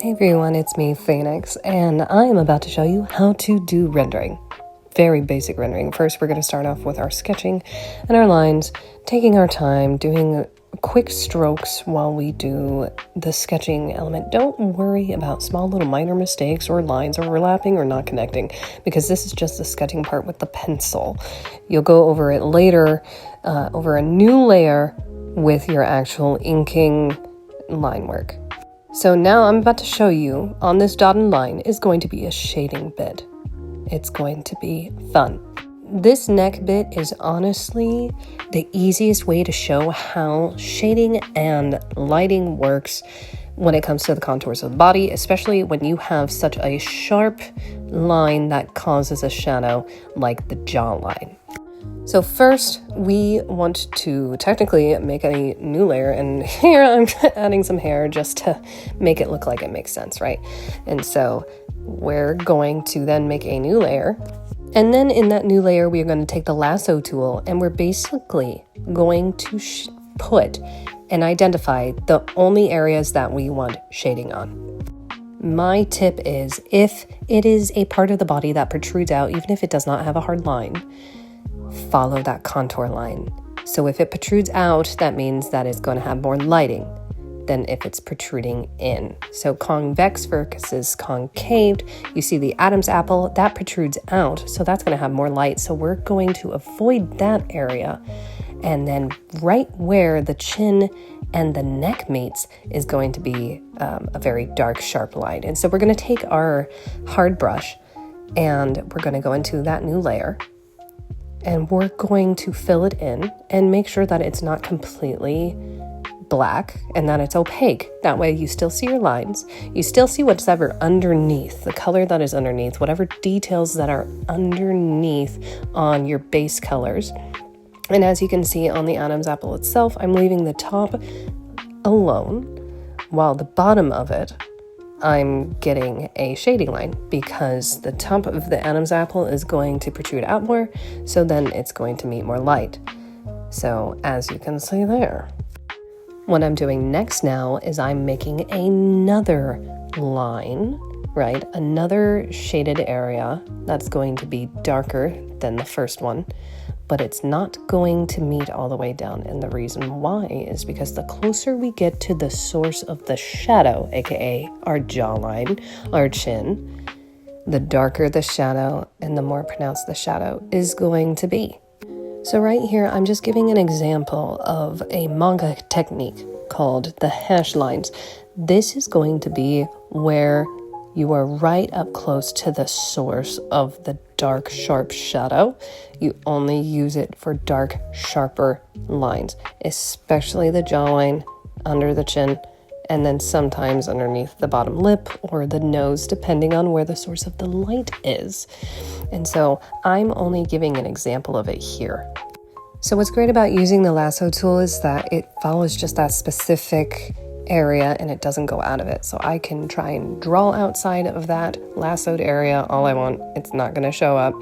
Hey everyone, it's me, Phoenix, and I am about to show you how to do rendering. Very basic rendering. First, we're going to start off with our sketching and our lines, taking our time, doing quick strokes while we do the sketching element. Don't worry about small little minor mistakes or lines overlapping or not connecting, because this is just the sketching part with the pencil. You'll go over it later, over a new layer with your actual inking line work. So now I'm about to show you on this dotted line is going to be a shading bit. It's going to be fun. This neck bit is honestly the easiest way to show how shading and lighting works when it comes to the contours of the body, especially when you have such a sharp line that causes a shadow like the jawline. So first, we want to technically make a new layer, and here I'm adding some hair just to make it look like it makes sense, right? And so we're going to then make a new layer, and then in that new layer, we're going to take the lasso tool, and we're basically going to put and identify the only areas that we want shading on. My tip is, if it is a part of the body that protrudes out, even if it does not have a hard line, follow that contour line. So if it protrudes out, that means that it's going to have more lighting than if it's protruding in. So convex versus concaved, you see the Adam's apple, that protrudes out, so that's going to have more light. So we're going to avoid that area. And then right where the chin and the neck meets is going to be a very dark, sharp line. And so we're going to take our hard brush and we're going to go into that new layer. And we're going to fill it in and make sure that it's not completely black and that it's opaque. That way you still see your lines. You still see what's ever underneath, the color that is underneath, whatever details that are underneath on your base colors. And as you can see on the Adam's apple itself, I'm leaving the top alone, while the bottom of it, I'm getting a shading line because the top of the Adam's apple is going to protrude out more, so then it's going to meet more light. So as you can see there, what I'm doing next now is I'm making another line, right? Another shaded area that's going to be darker than the first one, but it's not going to meet all the way down. And the reason why is because the closer we get to the source of the shadow, aka our jawline, our chin, the darker the shadow and the more pronounced the shadow is going to be. So right here, I'm just giving an example of a manga technique called the hash lines. This is going to be where you are right up close to the source of the dark, sharp shadow. You only use it for dark, sharper lines, especially the jawline, under the chin, and then sometimes underneath the bottom lip or the nose, depending on where the source of the light is. And so I'm only giving an example of it here. So what's great about using the lasso tool is that it follows just that specific area and it doesn't go out of it. So I can try and draw outside of that lassoed area all I want. It's not going to show up,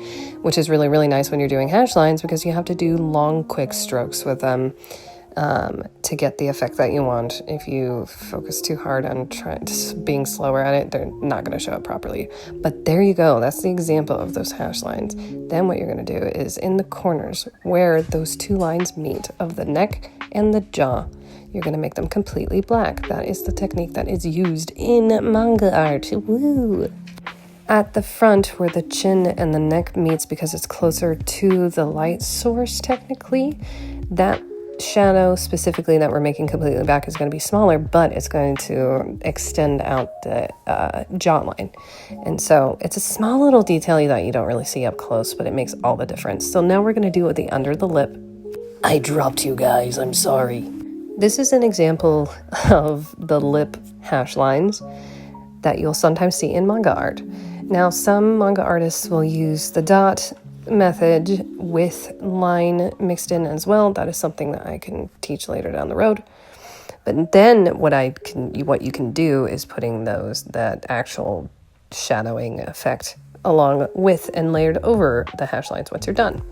which is really, really nice when you're doing hash lines because you have to do long, quick strokes with them to get the effect that you want. If you focus too hard on being slower at it, they're not going to show up properly. But there you go. That's the example of those hash lines. Then what you're going to do is in the corners where those two lines meet of the neck and the jaw, you're going to make them completely black. That is the technique that is used in manga art. Woo! At the front where the chin and the neck meets, because it's closer to the light source technically, that shadow specifically that we're making completely black is going to be smaller, but it's going to extend out the jawline. And so it's a small little detail that you don't really see up close, but it makes all the difference. So now we're going to do with the under the lip. I dropped you guys, I'm sorry. This is an example of the lip hash lines that you'll sometimes see in manga art. Now, some manga artists will use the dot method with line mixed in as well. That is something that I can teach later down the road. But then what you can do is putting that actual shadowing effect along with and layered over the hash lines once you're done.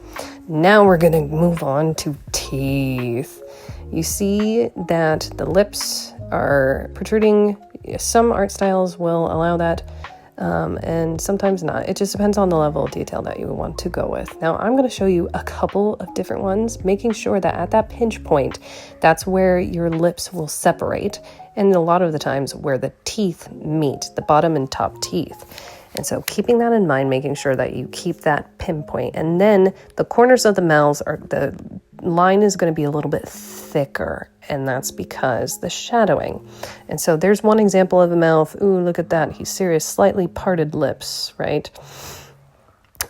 Now we're going to move on to teeth. You see that the lips are protruding some art styles will allow that, and sometimes not. It just depends on the level of detail that you want to go with. Now, I'm going to show you a couple of different ones, making sure that at that pinch point, that's where your lips will separate, and a lot of the times where the teeth meet, the bottom and top teeth. And so keeping that in mind, making sure that you keep that pinpoint. And then the corners of the mouths the line is going to be a little bit thicker, and that's because the shadowing. And so there's one example of a mouth. Ooh, look at that. He's serious, slightly parted lips, right?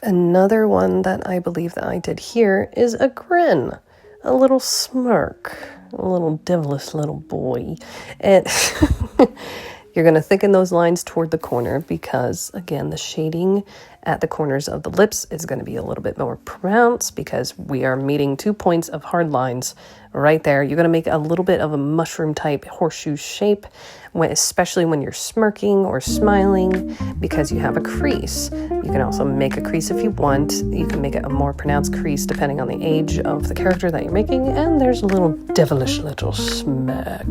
Another one that I believe that I did here is a grin, a little smirk, a little devilish little boy. And you're going to thicken those lines toward the corner because, again, the shading at the corners of the lips is going to be a little bit more pronounced because we are meeting 2 points of hard lines right there. You're going to make a little bit of a mushroom type horseshoe shape, especially when you're smirking or smiling, because you have a crease. You can also make a crease if you want. You can make it a more pronounced crease depending on the age of the character that you're making. And there's a little devilish little smirk.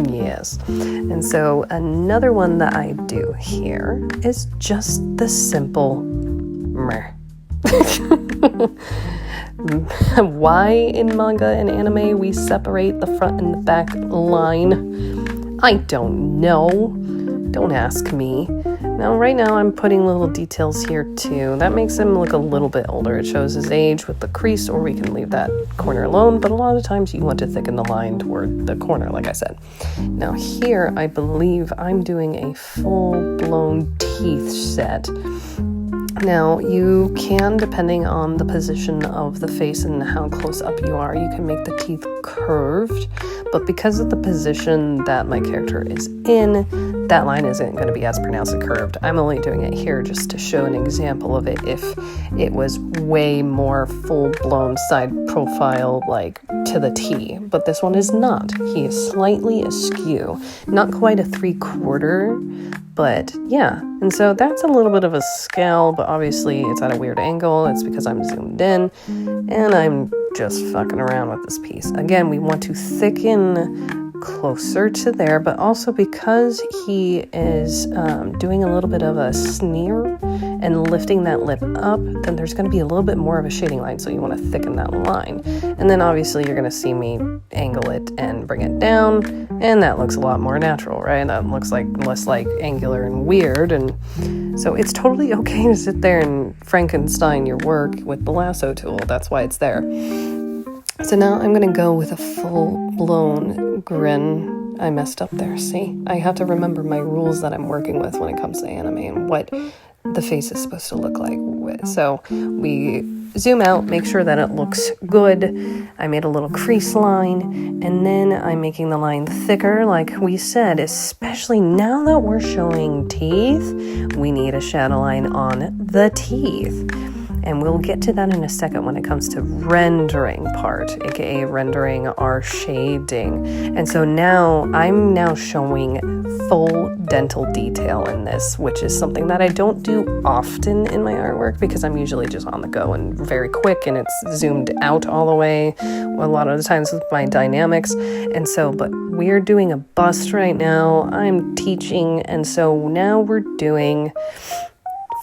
Yes. And so another one that I do here is just the simple meh. Why in manga and anime we separate the front and the back line, I don't know. Don't ask me. Now, right now I'm putting little details here too. That makes him look a little bit older. It shows his age with the crease, or we can leave that corner alone, but a lot of times you want to thicken the line toward the corner, like I said. Now here, I believe I'm doing a full-blown teeth set. Now, you can, depending on the position of the face and how close up you are, you can make the teeth curved, but because of the position that my character is in, that line isn't going to be as pronounced and curved. I'm only doing it here just to show an example of it if it was way more full-blown side profile, like to the T, but this one is not. He is slightly askew, not quite a 3/4, but yeah. And so that's a little bit of a scowl, but obviously it's at a weird angle. It's because I'm zoomed in and I'm just fucking around with this piece. Again, we want to thicken closer to there, but also because he is doing a little bit of a sneer and lifting that lip up, then there's going to be a little bit more of a shading line, so you want to thicken that line. And then obviously you're going to see me angle it and bring it down, and that looks a lot more natural, right? That looks like less like angular and weird, and so it's totally okay to sit there and Frankenstein your work with the lasso tool. That's why it's there. So now I'm going to go with a full-blown grin. I messed up there, see? I have to remember my rules that I'm working with when it comes to anime and what the face is supposed to look like. So we zoom out, make sure that it looks good. I made a little crease line, and then I'm making the line thicker, like we said, especially now that we're showing teeth, we need a shadow line on the teeth. And we'll get to that in a second when it comes to rendering part, aka rendering our shading. And so now I'm showing full dental detail in this, which is something that I don't do often in my artwork because I'm usually just on the go and very quick, and it's zoomed out all the way a lot of the times with my dynamics. And so, but we're doing a bust right now. I'm teaching, and so now we're doing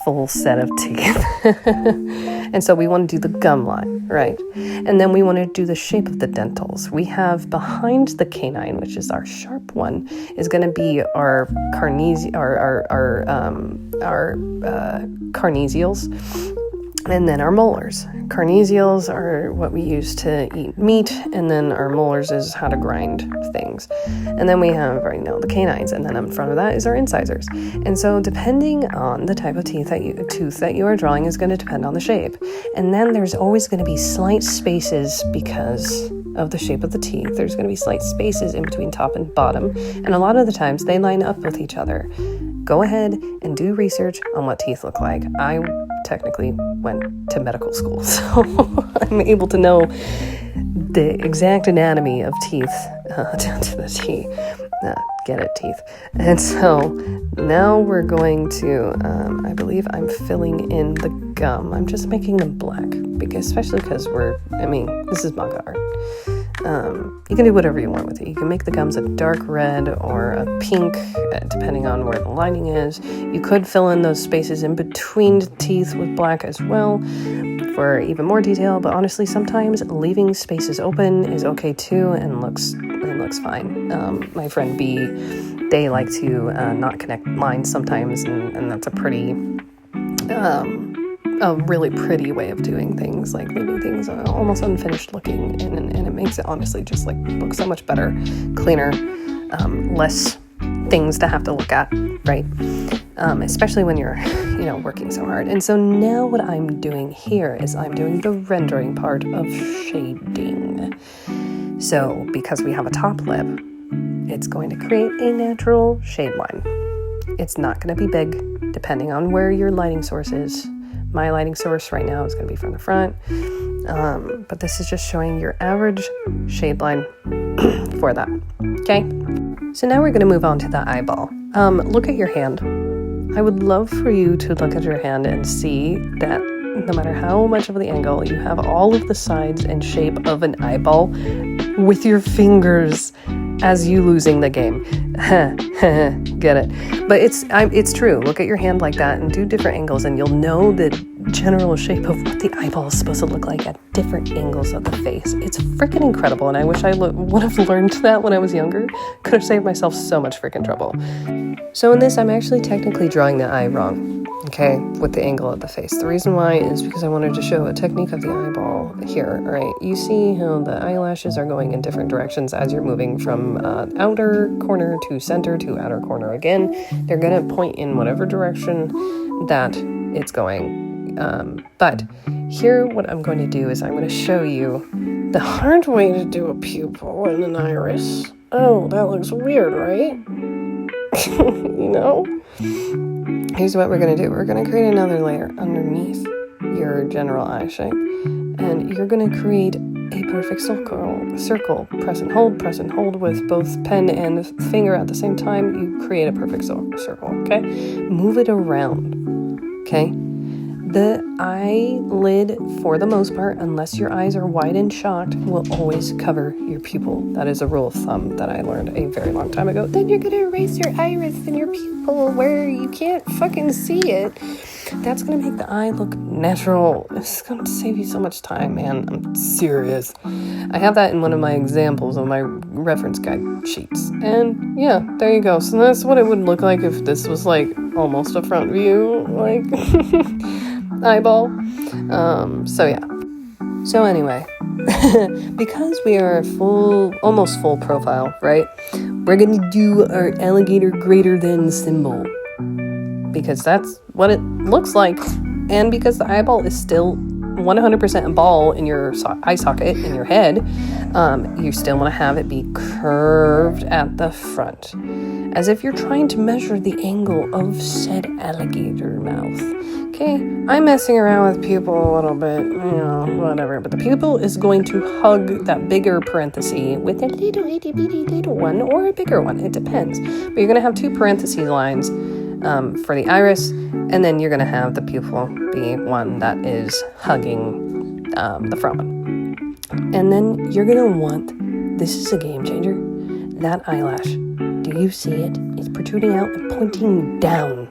full set of teeth. And so we want to do the gum line, right? And then we want to do the shape of the dentals. We have behind the canine, which is our sharp one, is going to be our carnesials, and then our molars. Carnesials are what we use to eat meat, and then our molars is how to grind things. And then we have right now the canines, and then in front of that is our incisors. And so depending on the type of tooth that you are drawing is going to depend on the shape. And then there's always going to be slight spaces because of the shape of the teeth. There's going to be slight spaces in between top and bottom, and a lot of the times they line up with each other. Go ahead and do research on what teeth look like. I technically went to medical school, so I'm able to know the exact anatomy of teeth down to the T. Get it, teeth. And so now we're going to, I believe I'm filling in the gum. I'm just making them black, especially because this is manga art. You can do whatever you want with it. You can make the gums a dark red or a pink, depending on where the lining is. You could fill in those spaces in between the teeth with black as well for even more detail, but honestly, sometimes leaving spaces open is okay too and looks fine. My friend B, they like to not connect lines sometimes, and that's a really pretty way of doing things, like leaving things almost unfinished looking, and it makes it honestly just like look so much better, cleaner, less things to have to look at, right? Especially when you're, working so hard. And so now what I'm doing here is I'm doing the rendering part of shading. So because we have a top lip, it's going to create a natural shade line. It's not going to be big, depending on where your lighting source is. My lighting source right now is going to be from the front, but this is just showing your average shade line for that, okay? So now we're going to move on to the eyeball. Look at your hand. I would love for you to look at your hand and see that no matter how much of the angle, you have all of the sides and shape of an eyeball with your fingers as you losing the game. Get it? But it's true. Look at your hand like that and do different angles, and you'll know the general shape of what the eyeball is supposed to look like at different angles of the face. It's freaking incredible, and I wish I would have learned that when I was younger. Could have saved myself so much freaking trouble. So in this, I'm actually technically drawing the eye wrong, okay, with the angle of the face. The reason why is because I wanted to show a technique of the eyeball here, right? You see how the eyelashes are going in different directions as you're moving from outer corner to center to outer corner again. They're going to point in whatever direction that it's going. But here what I'm going to do is I'm going to show you the hard way to do a pupil and an iris. Oh, that looks weird, right? Here's what we're going to do. We're going to create another layer underneath your general eye shape, and you're going to create a perfect circle. Press and hold with both pen and finger at the same time. You create a perfect circle, okay? Move it around, okay? The eyelid, for the most part, unless your eyes are wide and shocked, will always cover your pupil. That is a rule of thumb that I learned a very long time ago. Then you're going to erase your iris and your pupil where you can't fucking see it. That's going to make the eye look natural. It's going to save you so much time, man. I'm serious. I have that in one of my examples of my reference guide sheets. And yeah, there you go. So that's what it would look like if this was like almost a front view, like eyeball. So yeah. So anyway, because we are almost full profile, right? We're going to do our alligator greater than symbol, because that's what it looks like. And because the eyeball is still 100% a ball in your eye socket in your head, you still want to have it be curved at the front, as if you're trying to measure the angle of said alligator mouth. Okay, I'm messing around with pupil a little bit, whatever, but the pupil is going to hug that bigger parenthesis with a little itty bitty little one, or a bigger one, it depends. But you're going to have two parenthesis lines for the iris, and then you're going to have the pupil be one that is hugging the front one. And then you're going to want, this is a game changer, that eyelash. Do you see it? It's protruding out and pointing down.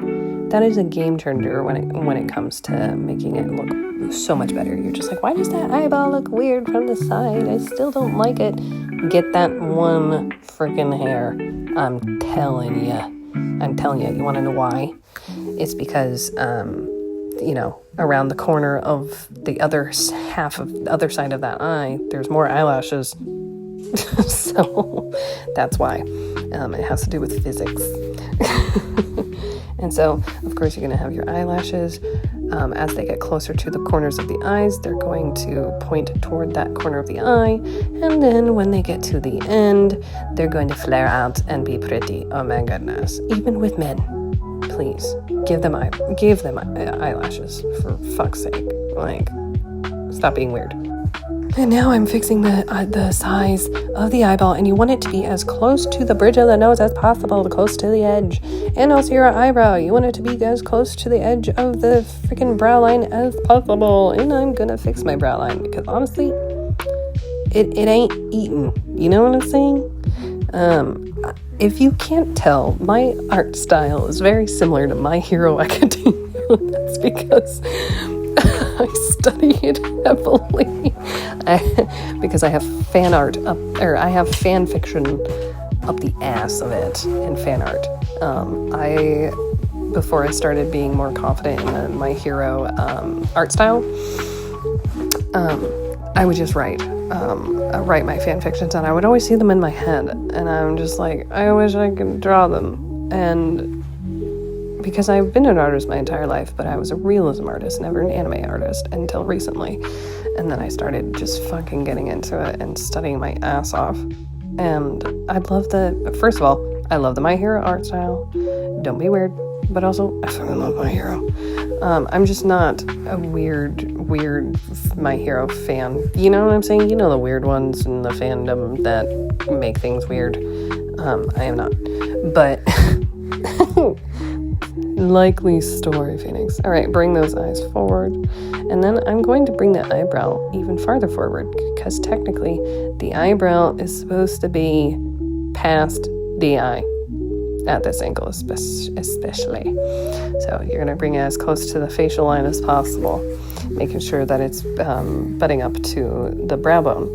That is a game changer when it comes to making it look so much better. You're just like, why does that eyeball look weird from the side? I still don't like it. Get that one freaking hair. I'm telling you. You want to know why? It's because, around the corner of the other half of the other side of that eye, there's more eyelashes. So that's why. It has to do with physics. And so, of course, you're going to have your eyelashes. As they get closer to the corners of the eyes, they're going to point toward that corner of the eye. And then when they get to the end, they're going to flare out and be pretty. Oh my goodness. Even with men, please give them eyelashes, for fuck's sake. Like, stop being weird. And now I'm fixing the size of the eyeball, and you want it to be as close to the bridge of the nose as possible, close to the edge. And also your eyebrow, you want it to be as close to the edge of the freaking brow line as possible. And I'm gonna fix my brow line because honestly, it ain't eaten. You know what I'm saying? If you can't tell, my art style is very similar to My Hero Academia. That's because I study it heavily. Because I have fan art I have fan fiction up the ass of it in fan art. Before I started being more confident in My Hero art style, I would just write my fan fictions, and I would always see them in my head, and I'm just like, I wish I could draw them. And because I've been an artist my entire life, but I was a realism artist, never an anime artist until recently. And then I started just fucking getting into it and studying my ass off. And I love first of all, I love the My Hero art style. Don't be weird. But also, I fucking love My Hero. I'm just not a weird My Hero fan. You know what I'm saying? You know the weird ones in the fandom that make things weird. I am not. But likely story, Phoenix. All right, bring those eyes forward. And then I'm going to bring the eyebrow even farther forward, because technically the eyebrow is supposed to be past the eye at this angle, especially. So you're going to bring it as close to the facial line as possible, making sure that it's butting up to the brow bone.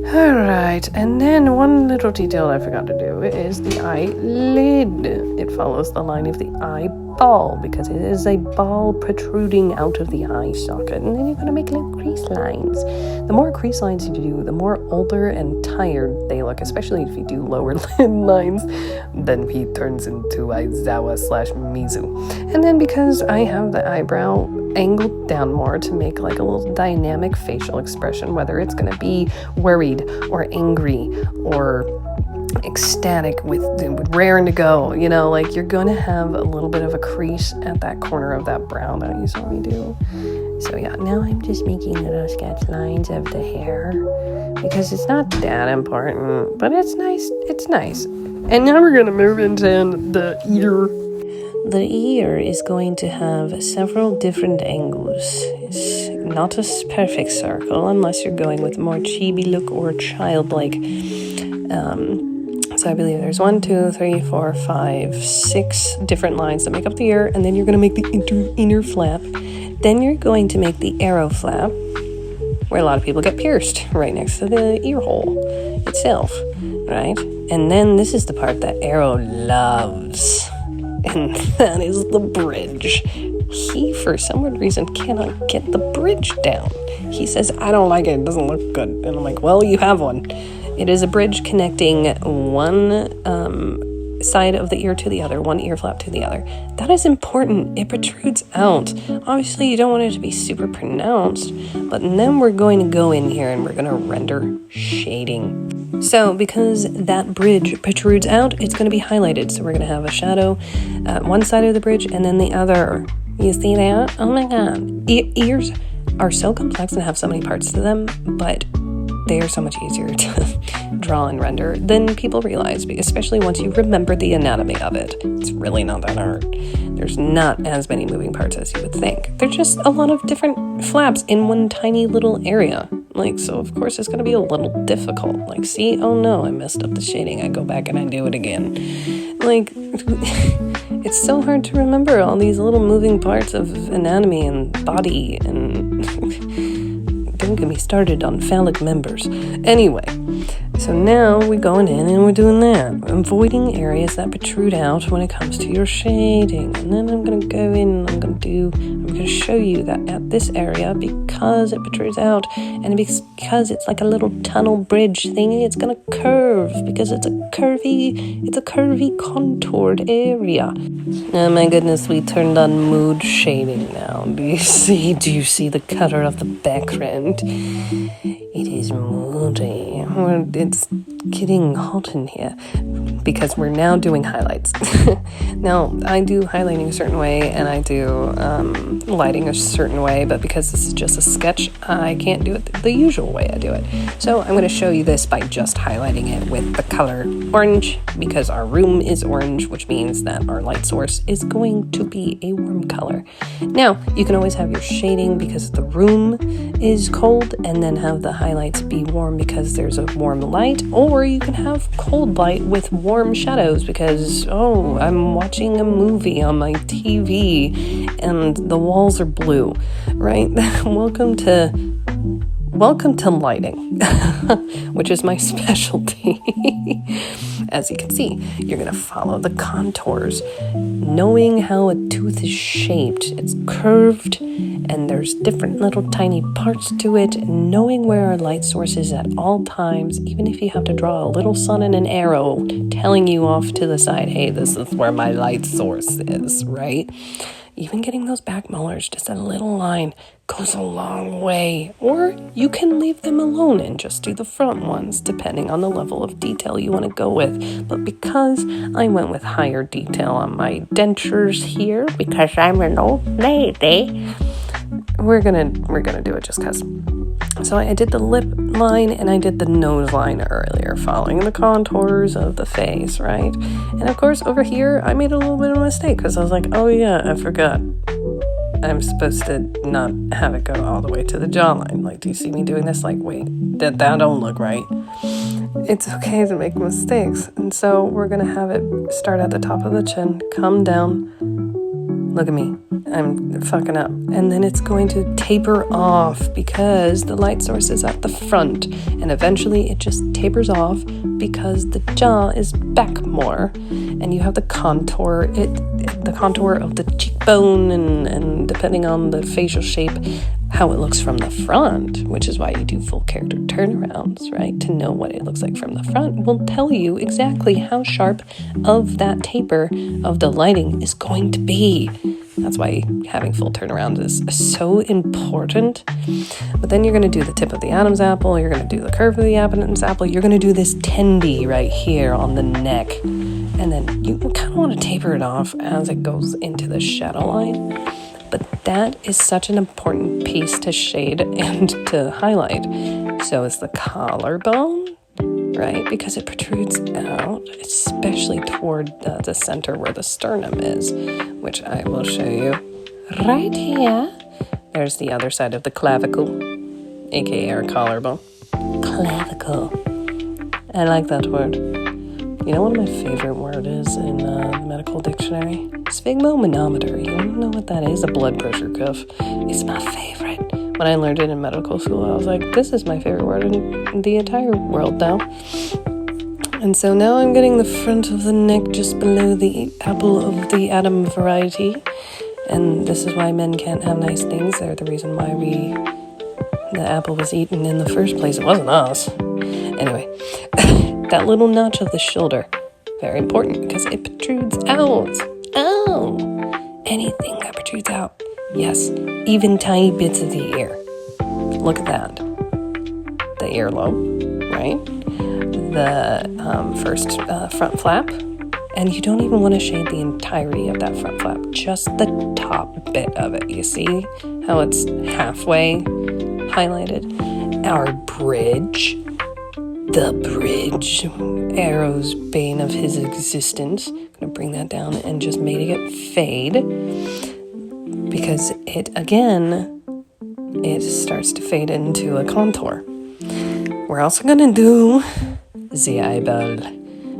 Alright, and then one little detail I forgot to do is the eyelid. It follows the line of the eyeball, because it is a ball protruding out of the eye socket, and then you're going to make little crease lines. The more crease lines you do, the more older and tired they look, especially if you do lower lid lines. Then he turns into Aizawa/Mizu. And then because I have the eyebrow angled down more to make like a little dynamic facial expression, whether it's going to be worried or angry or ecstatic with raring to go, you know, like you're going to have a little bit of a crease at that corner of that brow that you saw me do. So yeah, now I'm just making little sketch lines of the hair, because it's not that important, but it's nice. It's nice. And now we're going to move into the ear. The ear is going to have several different angles. It's not a perfect circle unless you're going with a more chibi look or childlike. So I believe there's 1, 2, 3, 4, 5, 6 different lines that make up the ear, and then you're going to make the inner flap. Then you're going to make the arrow flap, where a lot of people get pierced, right next to the ear hole itself, right? And then this is the part that Arrow loves, and that is the bridge. He, for some weird reason, cannot get the bridge down. He says, I don't like it, it doesn't look good. And I'm like, well, you have one. It is a bridge connecting one side of the ear to the other, one ear flap to the other. That is important. It protrudes out. Obviously, you don't want it to be super pronounced, but then we're going to go in here and we're going to render shading. So because that bridge protrudes out, it's going to be highlighted. So we're going to have a shadow at one side of the bridge and then the other. You see that? Oh my god. Ears are so complex and have so many parts to them, but they are so much easier to draw and render than people realize, especially once you remember the anatomy of it. It's really not that hard. There's not as many moving parts as you would think. There's just a lot of different flaps in one tiny little area. Like, so of course it's going to be a little difficult. Like, see, oh no, I messed up the shading. I go back and I do it again. Like, it's so hard to remember all these little moving parts of anatomy and body, and don't get me started on phallic members. Anyway, so now we're going in and we're doing that. Avoiding areas that protrude out when it comes to your shading. And then I'm going to go in and I'm going to show you that at this area, because it protrudes out and because it's like a little tunnel bridge thingy, it's going to curve because it's a curvy contoured area. Oh my goodness, we turned on mood shading now. Do you see the color of the background? It is moody. It's getting hot in here. because we're now doing highlights. Now, I do highlighting a certain way, and I do lighting a certain way, but because this is just a sketch, I can't do it the usual way I do it. So I'm going to show you this by just highlighting it with the color orange, because our room is orange, which means that our light source is going to be a warm color. Now, you can always have your shading because the room is cold, and then have the highlights be warm because there's a warm light, or you can have cold light with warm shadows because, oh, I'm watching a movie on my TV and the walls are blue, right? Welcome to lighting, which is my specialty. As you can see, you're going to follow the contours, knowing how a tooth is shaped. It's curved, and there's different little tiny parts to it, knowing where our light source is at all times, even if you have to draw a little sun and an arrow telling you off to the side, hey, this is where my light source is, right? Even getting those back molars, just a little line, goes a long way. Or you can leave them alone and just do the front ones, depending on the level of detail you want to go with. But because I went with higher detail on my dentures here, because I'm an old lady, we're gonna do it just because. So I did the lip line and I did the nose line earlier, following the contours of the face, right? And of course, over here, I made a little bit of a mistake because I was like, oh yeah, I forgot. I'm supposed to not have it go all the way to the jawline. Like, do you see me doing this? Like, wait, that don't look right. It's okay to make mistakes. And so we're going to have it start at the top of the chin, come down. Look at me. I'm fucking up. And then it's going to taper off because the light source is at the front. And eventually it just tapers off because the jaw is back more. And you have the contour of the cheekbone and depending on the facial shape, how it looks from the front, which is why you do full character turnarounds, right? To know what it looks like from the front will tell you exactly how sharp of that taper of the lighting is going to be. That's why having full turnaround is so important. But then you're going to do the tip of the Adam's apple, you're going to do the curve of the Adam's apple, you're going to do this tendy right here on the neck. And then you kind of want to taper it off as it goes into the shadow line. But that is such an important piece to shade and to highlight. So is the collarbone, right? Because it protrudes out, especially toward the center where the sternum is, which I will show you right here. There's the other side of the clavicle, aka our collarbone. Clavicle. I like that word. You know what my favorite word is in the medical dictionary? Sphygmomanometer. You want to know what that is? A blood pressure cuff. It's my favorite. When I learned it in medical school, I was like, this is my favorite word in the entire world now. And so now I'm getting the front of the neck just below the apple of the Adam variety. And this is why men can't have nice things. They're the reason why the apple was eaten in the first place. It wasn't us. Anyway, that little notch of the shoulder, very important because it protrudes out. Oh, anything that protrudes out. Yes, even tiny bits of the ear. Look at that. The earlobe, right? The first front flap. And you don't even want to shade the entirety of that front flap, just the top bit of it. You see how it's halfway highlighted? Our bridge. The bridge, Arrow's bane of his existence. I'm going to bring that down and just make it fade because it starts to fade into a contour. We're also going to do the eyeball.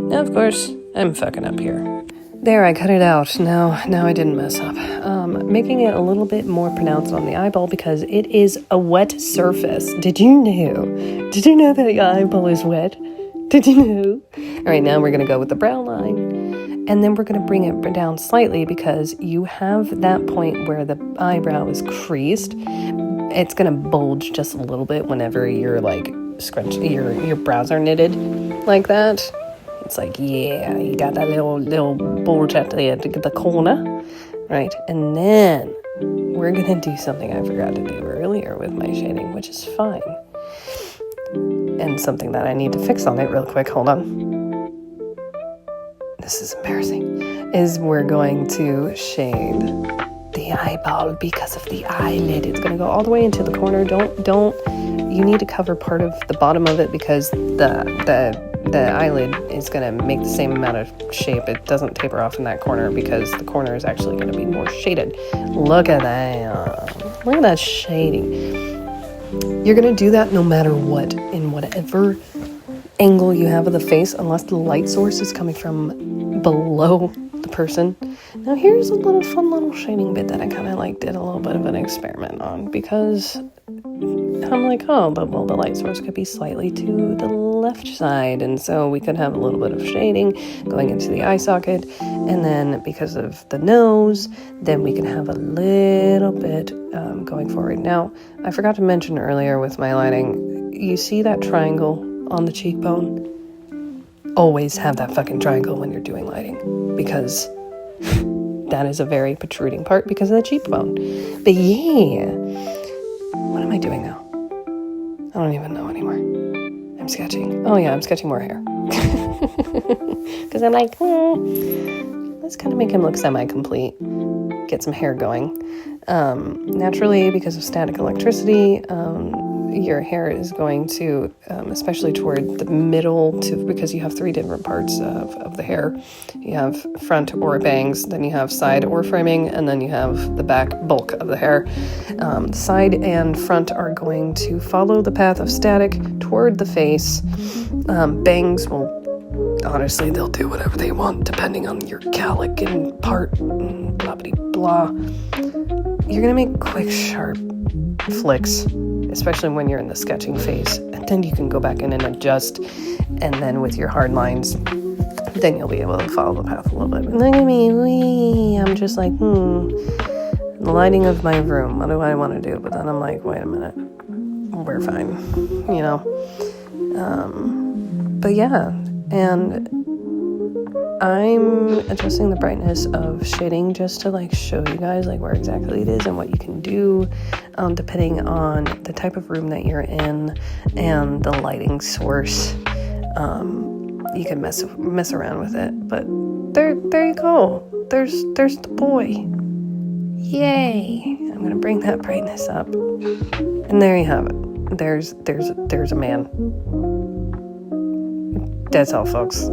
Now, of course, I'm fucking up here. There, I cut it out. Now I didn't mess up. Making it a little bit more pronounced on the eyeball because it is a wet surface. Did you know? Did you know that your eyeball is wet? Did you know? All right, now we're going to go with the brow line. And then we're going to bring it down slightly because you have that point where the eyebrow is creased. It's going to bulge just a little bit whenever you're like your brows are knitted like that. It's like, yeah, you got that little bulge at the corner, right? And then we're going to do something I forgot to do earlier with my shading, which is fine. And something that I need to fix on it real quick. Hold on. this is embarrassing, is we're going to shade the eyeball because of the eyelid. It's going to go all the way into the corner. You need to cover part of the bottom of it because the eyelid is going to make the same amount of shape. It doesn't taper off in that corner because the corner is actually going to be more shaded. Look at that. Look at that shading. You're going to do that no matter what, in whatever angle you have of the face, unless the light source is coming from below the person. Now here's a fun little shading bit that I kind of like did a little bit of an experiment on, because I'm like, oh, but well, the light source could be slightly to the left side, and so we could have a little bit of shading going into the eye socket, and then because of the nose, then we can have a little bit going forward. Now, I forgot to mention earlier with my lighting, you see that triangle on the cheekbone? Always have that fucking triangle when you're doing lighting, because that is a very protruding part because of the cheekbone. But yeah, what am I doing now? I don't even know anymore. I'm sketching. Oh yeah, I'm sketching more hair. Because I'm like, let's kind of make him look semi-complete. Get some hair going. Naturally, because of static electricity, your hair is going to, especially toward the middle, because you have three different parts of the hair. You have front or bangs, then you have side or framing, and then you have the back bulk of the hair. Side and front are going to follow the path of static toward the face. Bangs will, honestly, they'll do whatever they want depending on your calic and part, and blah blah blah. You're gonna make quick, sharp flicks, especially when you're in the sketching phase, and then you can go back in and adjust, and then with your hard lines, then you'll be able to follow the path a little bit. And look at me, I'm just like, the lighting of my room, what do I want to do? But then I'm like, wait a minute, we're fine, you know. But yeah, and I'm adjusting the brightness of shading just to like show you guys like where exactly it is and what you can do depending on the type of room that you're in and the lighting source. You can mess around with it, but there you go. There's the boy. Yay! I'm gonna bring that brightness up, and there you have it. There's a man. That's all, folks.